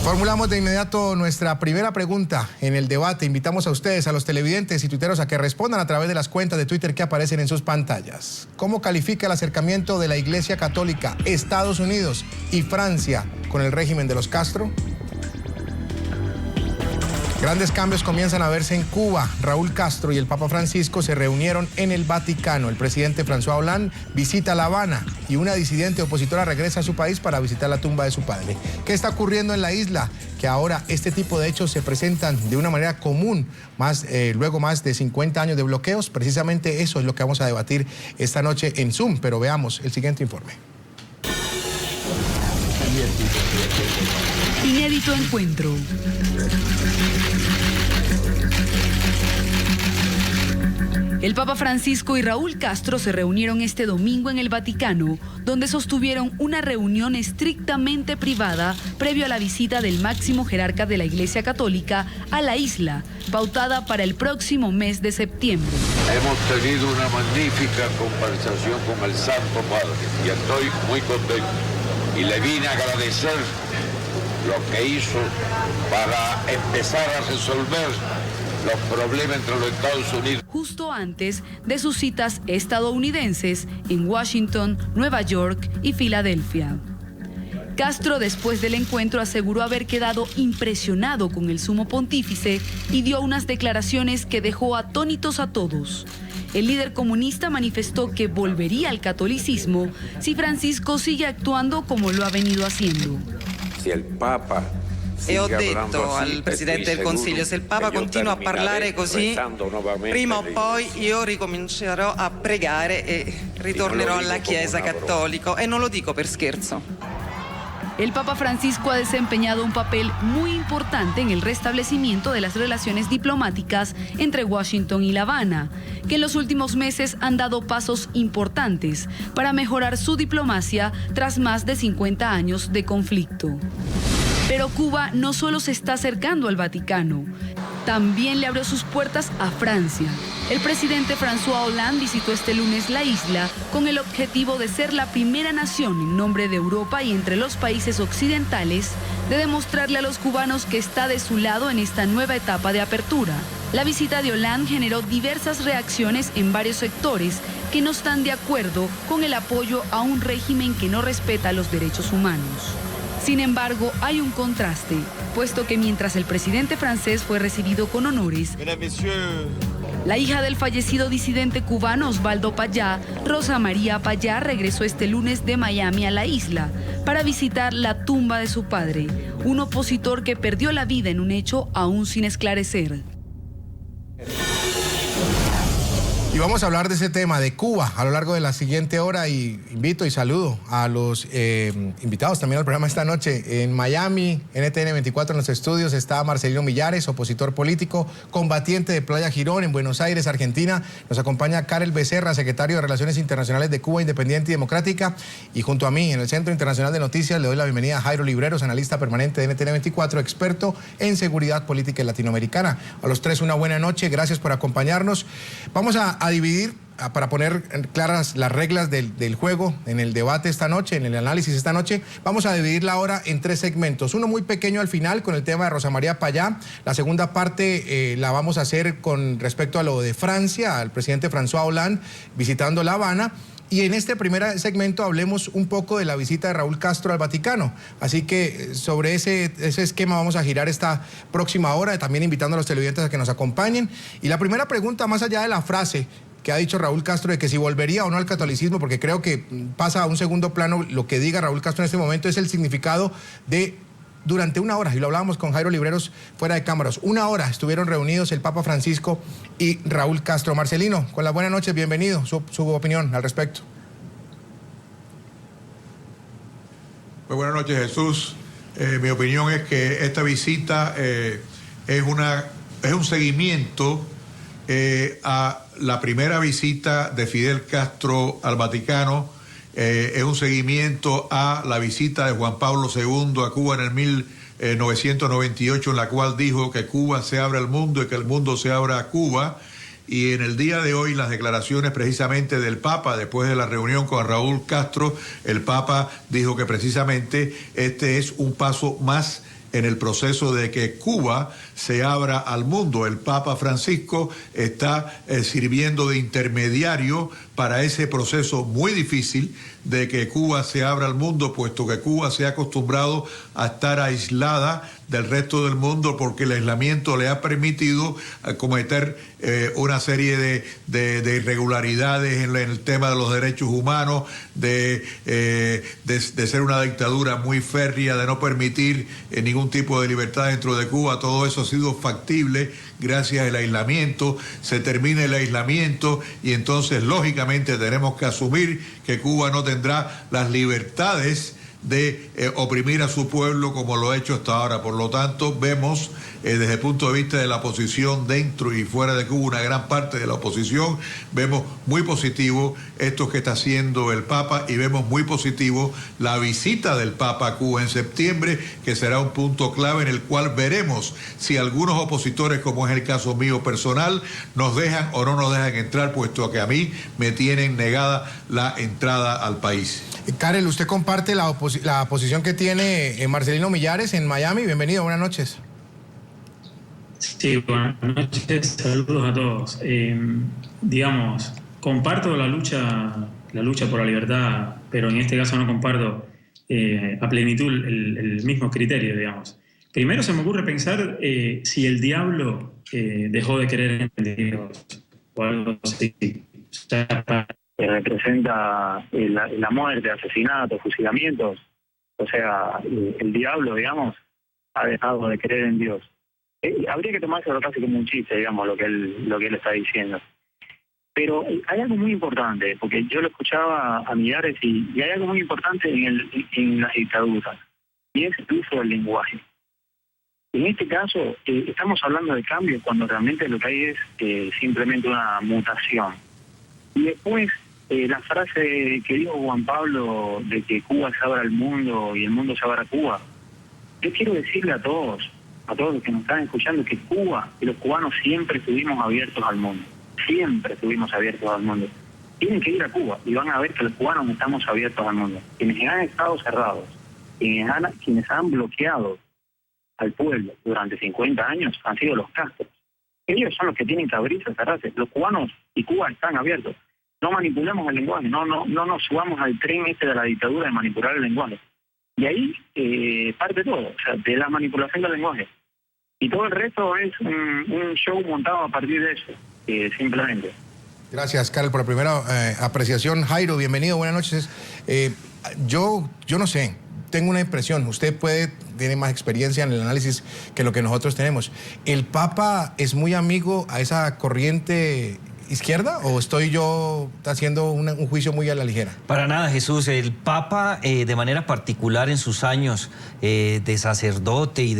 Formulamos de inmediato nuestra primera pregunta en el debate. Invitamos a ustedes, a los televidentes y tuiteros, a que respondan a través de las cuentas de Twitter que aparecen en sus pantallas. ¿Cómo califica el acercamiento de la Iglesia Católica, Estados Unidos y Francia con el régimen de los Castro? Grandes cambios comienzan a verse en Cuba. Raúl Castro y el Papa Francisco se reunieron en el Vaticano. El presidente François Hollande visita La Habana y una disidente opositora regresa a su país para visitar la tumba de su padre. ¿Qué está ocurriendo en la isla? Que ahora este tipo de hechos se presentan de una manera común, luego más de 50 años de bloqueos. Precisamente eso es lo que vamos a debatir esta noche en Zoom, pero veamos el siguiente informe. Inédito encuentro. El Papa Francisco y Raúl Castro se reunieron este domingo en el Vaticano, donde sostuvieron una reunión estrictamente privada previo a la visita del máximo jerarca de la Iglesia Católica a la isla, pautada para el próximo mes de septiembre. Hemos tenido una magnífica conversación con el Santo Padre y estoy muy contento. Y le vine a agradecer lo que hizo para empezar a resolver los problemas entre los Estados Unidos. Justo antes de sus citas estadounidenses en Washington, Nueva York y Filadelfia. Castro, después del encuentro, aseguró haber quedado impresionado con el sumo pontífice y dio unas declaraciones que dejó atónitos a todos. El líder comunista manifestó que volvería al catolicismo si Francisco sigue actuando como lo ha venido haciendo. Si el Papa E ho detto al Presidente del Consiglio, se il Papa continua a parlare così, prima o poi io ricomincerò a pregare e ritornerò alla Chiesa Cattolica. E non lo dico per scherzo. El Papa Francisco ha desempeñado un papel muy importante en el restablecimiento de las relaciones diplomáticas entre Washington y La Habana, que en los últimos meses han dado pasos importantes para mejorar su diplomacia tras más de 50 años de conflicto. Pero Cuba no solo se está acercando al Vaticano, también le abrió sus puertas a Francia. El presidente François Hollande visitó este lunes la isla con el objetivo de ser la primera nación en nombre de Europa y entre los países occidentales de demostrarle a los cubanos que está de su lado en esta nueva etapa de apertura. La visita de Hollande generó diversas reacciones en varios sectores que no están de acuerdo con el apoyo a un régimen que no respeta los derechos humanos. Sin embargo, hay un contraste, puesto que mientras el presidente francés fue recibido con honores, la hija del fallecido disidente cubano Osvaldo Payá, Rosa María Payá, regresó este lunes de Miami a la isla para visitar la tumba de su padre, un opositor que perdió la vida en un hecho aún sin esclarecer. Y vamos a hablar de ese tema, de Cuba, a lo largo de la siguiente hora, y invito y saludo a los invitados también al programa esta noche. En Miami, NTN 24 en los estudios, está Marcelino Millares, opositor político, combatiente de Playa Girón, en Buenos Aires, Argentina. Nos acompaña Karel Becerra, secretario de Relaciones Internacionales de Cuba Independiente y Democrática. Y junto a mí, en el Centro Internacional de Noticias, le doy la bienvenida a Jairo Libreros, analista permanente de NTN 24, experto en seguridad política y latinoamericana. A los tres, una buena noche, gracias por acompañarnos. Vamos a dividir, para poner claras las reglas del juego en el debate esta noche, en el análisis esta noche. Vamos a dividir la hora en tres segmentos. Uno muy pequeño al final con el tema de Rosa María Payá. La segunda parte la vamos a hacer con respecto a lo de Francia, al presidente François Hollande visitando La Habana. Y en este primer segmento hablemos un poco de la visita de Raúl Castro al Vaticano. Así que sobre ese esquema vamos a girar esta próxima hora, también invitando a los televidentes a que nos acompañen. Y la primera pregunta, más allá de la frase que ha dicho Raúl Castro de que si volvería o no al catolicismo, porque creo que pasa a un segundo plano lo que diga Raúl Castro en este momento, es el significado de durante una hora, y lo hablábamos con Jairo Libreros fuera de cámaras, una hora estuvieron reunidos el Papa Francisco y Raúl Castro. Marcelino, con las buenas noches, bienvenido, su opinión al respecto. Pues buenas noches, Jesús. Mi opinión es que esta visita es un seguimiento a la primera visita de Fidel Castro al Vaticano. Es un seguimiento a la visita de Juan Pablo II a Cuba en el 1998, en la cual dijo que Cuba se abre al mundo y que el mundo se abra a Cuba. Y en el día de hoy las declaraciones precisamente del Papa, después de la reunión con Raúl Castro, el Papa dijo que precisamente este es un paso más en el proceso de que Cuba se abra al mundo. El Papa Francisco está sirviendo de intermediario para ese proceso muy difícil de que Cuba se abra al mundo, puesto que Cuba se ha acostumbrado a estar aislada del resto del mundo porque el aislamiento le ha permitido cometer una serie de irregularidades en el tema de los derechos humanos, de ser una dictadura muy férrea, de no permitir ningún tipo de libertad dentro de Cuba. Todo eso ha sido factible gracias al aislamiento. Se termina el aislamiento y entonces lógicamente tenemos que asumir que Cuba no tendrá las libertades de oprimir a su pueblo como lo ha hecho hasta ahora. Por lo tanto, vemos desde el punto de vista de la oposición dentro y fuera de Cuba, una gran parte de la oposición, vemos muy positivo esto que está haciendo el Papa y vemos muy positivo la visita del Papa a Cuba en septiembre, que será un punto clave en el cual veremos si algunos opositores, como es el caso mío personal, nos dejan o no nos dejan entrar, puesto que a mí me tienen negada la entrada al país. Karel, ¿usted comparte la posición que tiene Marcelino Millares en Miami? Bienvenido, buenas noches. Sí, buenas noches, saludos a todos. Digamos, comparto la lucha por la libertad, pero en este caso no comparto a plenitud el mismo criterio, digamos. Primero se me ocurre pensar si el diablo dejó de creer en Dios o algo así. O sea, representa la muerte, asesinatos, fusilamientos. O sea, el diablo, digamos, ha dejado de creer en Dios. Habría que tomárselo casi como un chiste, digamos, lo que él está diciendo. Pero hay algo muy importante, porque yo lo escuchaba a Millares y hay algo muy importante en las dictaduras, y es el uso del lenguaje. En este caso, estamos hablando de cambio cuando realmente lo que hay es simplemente una mutación. Y después, la frase que dijo Juan Pablo de que Cuba se abra al mundo y el mundo se abra a Cuba, yo quiero decirle a todos los que nos están escuchando, que Cuba y los cubanos siempre estuvimos abiertos al mundo. Siempre estuvimos abiertos al mundo. Tienen que ir a Cuba y van a ver que los cubanos estamos abiertos al mundo. Quienes han estado cerrados, quienes han bloqueado al pueblo durante 50 años han sido los Castros. Ellos son los que tienen que abrirse a cerrarse. Los cubanos y Cuba están abiertos. No manipulemos el lenguaje, no nos subamos al tren de la dictadura de manipular el lenguaje. Y ahí parte todo, o sea, de la manipulación del lenguaje. Y todo el resto es un show montado a partir de eso, simplemente. Gracias, Karel, por la primera apreciación. Jairo, bienvenido, buenas noches. Yo no sé, tengo una impresión, usted tiene más experiencia en el análisis que lo que nosotros tenemos. ¿El Papa es muy amigo a esa corriente izquierda o estoy yo haciendo un juicio muy a la ligera? Para nada, Jesús. El Papa, de manera particular en sus años de sacerdote y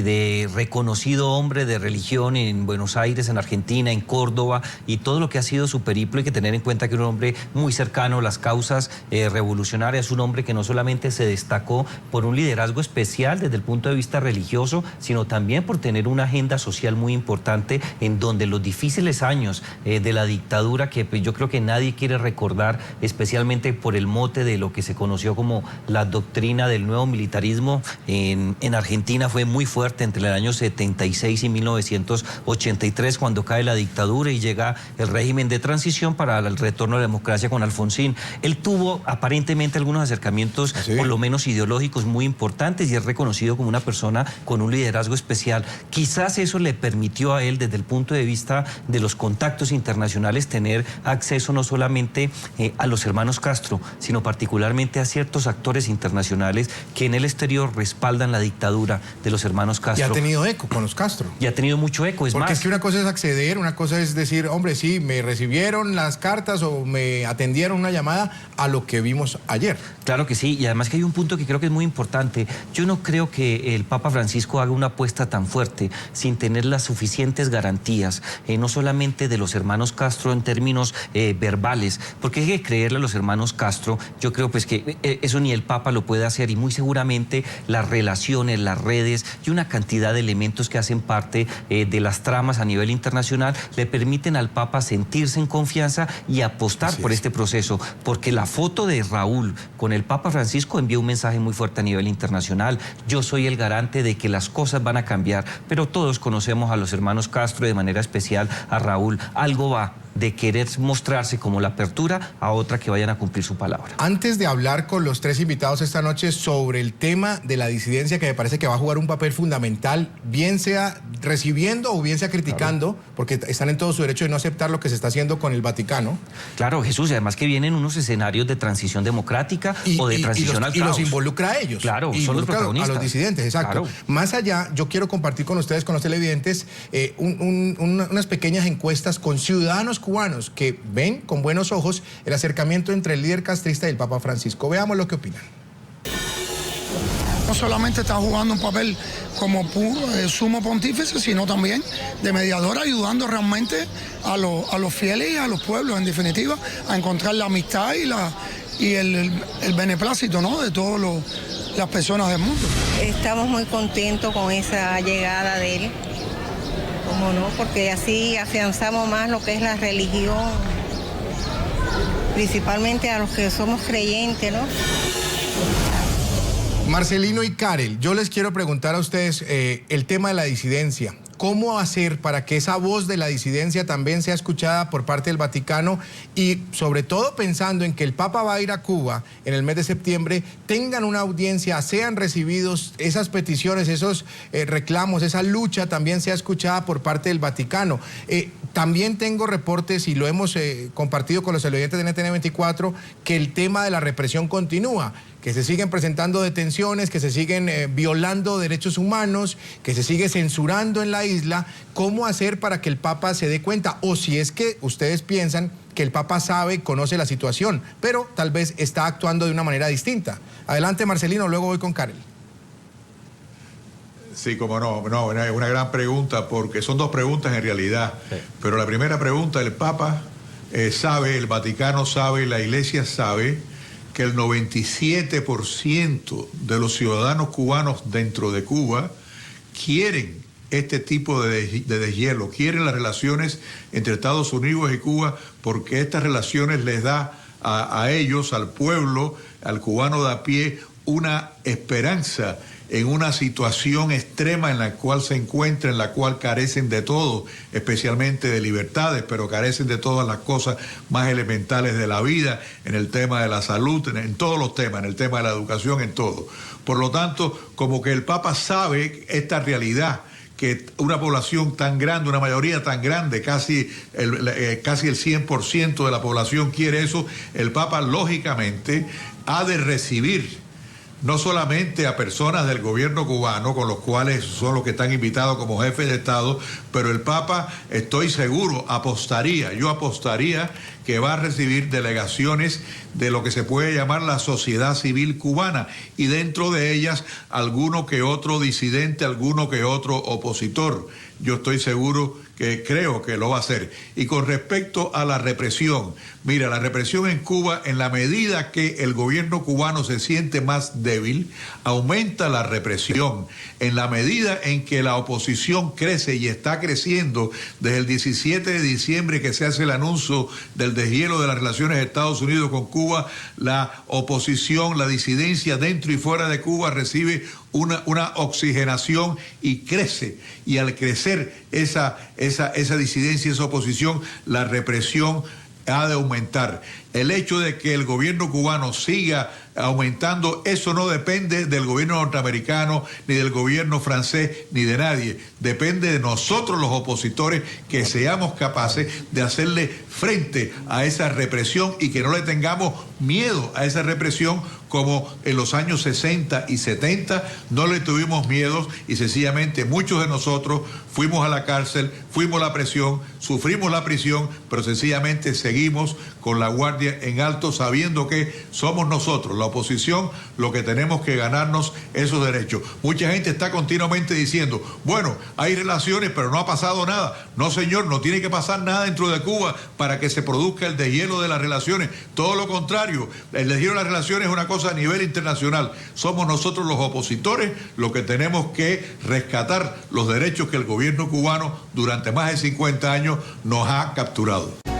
de reconocido hombre de religión en Buenos Aires, en Argentina, en Córdoba, y todo lo que ha sido su periplo, hay que tener en cuenta que es un hombre muy cercano a las causas revolucionarias, un hombre que no solamente se destacó por un liderazgo especial desde el punto de vista religioso, sino también por tener una agenda social muy importante en donde los difíciles años de la dictadura, que pues, yo creo que nadie quiere recordar, especialmente por el mote de lo que se conoció como la doctrina del nuevo militarismo en Argentina, fue muy fuerte entre el año 76 y 1983, cuando cae la dictadura y llega el régimen de transición para el retorno a la democracia con Alfonsín. Él tuvo aparentemente algunos acercamientos, por lo menos ideológicos, muy importantes, y es reconocido como una persona con un liderazgo especial. Quizás eso le permitió a él, desde el punto de vista de los contactos internacionales, tener acceso no solamente a los hermanos Castro, sino particularmente a ciertos actores internacionales que en el exterior respaldan la dictadura de los hermanos Castro. Y ha tenido eco con los Castro. Y ha tenido mucho eco, Porque es que una cosa es acceder, una cosa es decir, hombre, sí, me recibieron las cartas o me atendieron una llamada, a lo que vimos ayer. Claro que sí, y además que hay un punto que creo que es muy importante. Yo no creo que el Papa Francisco haga una apuesta tan fuerte sin tener las suficientes garantías, no solamente de los hermanos Castro en términos verbales, porque hay que creerle a los hermanos Castro. Yo creo pues que eso ni el Papa lo puede hacer, y muy seguramente las relaciones, las redes y y una cantidad de elementos que hacen parte de las tramas a nivel internacional le permiten al Papa sentirse en confianza y apostar por este proceso, porque la foto de Raúl con el Papa Francisco envió un mensaje muy fuerte a nivel internacional. Yo soy el garante de que las cosas van a cambiar, pero todos conocemos a los hermanos Castro, de manera especial a Raúl. Algo va de querer mostrarse como la apertura a otra que vayan a cumplir su palabra. Antes de hablar con los tres invitados esta noche sobre el tema de la disidencia, que me parece que va a jugar un papel fundamental, bien sea recibiendo o bien sea criticando, porque están en todo su derecho de no aceptar lo que se está haciendo con el Vaticano. Claro, Jesús, y además que vienen unos escenarios de transición democrática o de transición al caos. Y los involucra a ellos. Claro, son los protagonistas. A los disidentes, exacto. Claro. Más allá, yo quiero compartir con ustedes, con los televidentes, unas pequeñas encuestas con ciudadanos cubanos que ven con buenos ojos el acercamiento entre el líder castrista y el Papa Francisco. Veamos lo que opinan. No solamente está jugando un papel como sumo pontífice, sino también de mediador, ayudando realmente a los fieles y a los pueblos, en definitiva, a encontrar la amistad y el beneplácito, ¿no?, de todas las personas del mundo. Estamos muy contentos con esa llegada de él. ¿Cómo no? Porque así afianzamos más lo que es la religión, principalmente a los que somos creyentes, ¿no? Marcelino y Karel, yo les quiero preguntar a ustedes el tema de la disidencia. ¿Cómo hacer para que esa voz de la disidencia también sea escuchada por parte del Vaticano y sobre todo pensando en que el Papa va a ir a Cuba en el mes de septiembre, tengan una audiencia, sean recibidos esas peticiones, esos reclamos, esa lucha también sea escuchada por parte del Vaticano? También tengo reportes y lo hemos compartido con los televidentes de NTN 24 que el tema de la represión continúa, que se siguen presentando detenciones, que se siguen violando derechos humanos, que se sigue censurando en la isla. ¿Cómo hacer para que el Papa se dé cuenta? O si es que ustedes piensan que el Papa sabe, conoce la situación, pero tal vez está actuando de una manera distinta. Adelante, Marcelino, luego voy con Karel. Sí, como no, es una gran pregunta, porque son dos preguntas en realidad. Sí. Pero la primera pregunta, el Papa sabe, el Vaticano sabe, la Iglesia sabe que el 97% de los ciudadanos cubanos dentro de Cuba quieren este tipo de deshielo, quieren las relaciones entre Estados Unidos y Cuba, porque estas relaciones les da a ellos, al pueblo, al cubano de a pie, una esperanza en una situación extrema en la cual se encuentran, en la cual carecen de todo, especialmente de libertades, pero carecen de todas las cosas más elementales de la vida, en el tema de la salud, en todos los temas, en el tema de la educación, en todo. Por lo tanto, como que el Papa sabe esta realidad, que una población tan grande, una mayoría tan grande, casi el 100% de la población quiere eso, el Papa lógicamente ha de recibir no solamente a personas del gobierno cubano, con los cuales son los que están invitados como jefes de Estado, pero el Papa, estoy seguro, yo apostaría que va a recibir delegaciones de lo que se puede llamar la sociedad civil cubana, y dentro de ellas alguno que otro disidente, alguno que otro opositor. Yo estoy seguro que creo que lo va a hacer. Y con respecto a la represión, mira, la represión en Cuba, en la medida que el gobierno cubano se siente más débil, aumenta la represión. En la medida en que la oposición crece y está creciendo, desde el 17 de diciembre que se hace el anuncio del deshielo de las relaciones de Estados Unidos con Cuba, la oposición, la disidencia dentro y fuera de Cuba recibe una oxigenación y crece. Y al crecer esa disidencia, esa oposición, la represión ha de aumentar. El hecho de que el gobierno cubano siga aumentando, eso no depende del gobierno norteamericano, ni del gobierno francés, ni de nadie. Depende de nosotros los opositores, que seamos capaces de hacerle frente a esa represión y que no le tengamos miedo a esa represión, como en los años 60 y 70 no le tuvimos miedo y sencillamente muchos de nosotros fuimos a la cárcel, fuimos a la prisión, sufrimos la prisión, pero sencillamente seguimos con la guardia en alto, sabiendo que somos nosotros, la oposición, lo que tenemos que ganarnos esos derechos. Mucha gente está continuamente diciendo, bueno, hay relaciones, pero no ha pasado nada. No, señor, no tiene que pasar nada dentro de Cuba para que se produzca el deshielo de las relaciones. Todo lo contrario, el deshielo de las relaciones es una cosa a nivel internacional. Somos nosotros los opositores los que tenemos que rescatar los derechos que el gobierno cubano durante más de 50 años nos ha capturado.